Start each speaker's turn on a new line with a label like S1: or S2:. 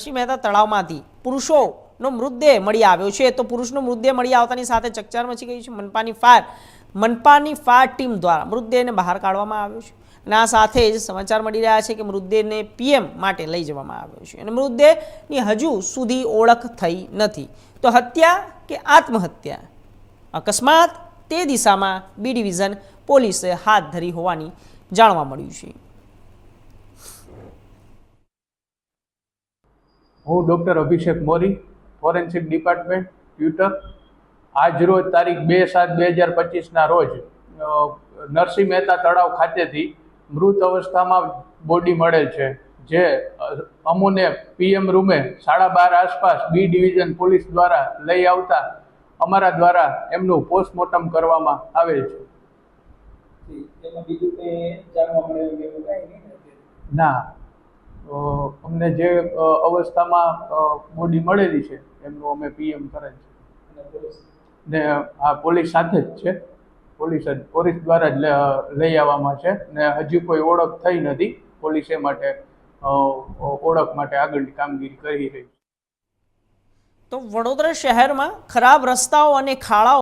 S1: નરસિંહ મહેતા તળાવમાંથી પુરુષોનો મૃતદેહ મળી આવ્યો છે। તો પુરુષનો મૃતદેહ મળી આવતાની સાથે ચકચાર મચી ગઈ છે। મનપાની ફાયર ટીમ દ્વારા મૃતદેહને બહાર કાઢવામાં આવ્યો છે અને આ સાથે જ સમાચાર મળી રહ્યા છે કે મૃતદેહને પીએમ માટે લઈ જવામાં આવ્યો છે અને મૃતદેહની હજુ સુધી ઓળખ થઈ નથી। તો હત્યા કે આત્મહત્યા, અકસ્માત તે દિશામાં બી ડિવિઝન પોલીસે હાથ ધરી હોવાની જાણવા મળ્યું છે।
S2: હું ડૉક્ટર અભિષેક મોરી, ફોરેન્સિક ડિપાર્ટમેન્ટ, ટ્યુટર। આજ રોજ તારીખ 2/7/2025ના રોજ નરસિંહ મહેતા તળાવ ખાતેથી મૃત અવસ્થામાં બોડી મળેલ છે, જે અમોને પીએમ રૂમે 12:30 આસપાસ બી ડિવિઝન પોલીસ દ્વારા લઈ આવતા અમારા દ્વારા એમનું પોસ્ટમોર્ટમ કરવામાં આવેલ છે। ના, અમને જે અવસ્થામાં બોડી મળેલી છે એમનું અમે પીએમ કરેલ છે ને આ પોલીસ સાથે જ છે। પોલીસ દ્વારા જ લઈ આવવામાં છે ને હજી કોઈ ઓળખ થઈ નથી। પોલીસ એ માટે ઓળખ માટે આગળની કામગીરી કરી રહી છે।
S1: તો વડોદરા શહેરમાં ખરાબ રસ્તાઓ અને ખાડાઓ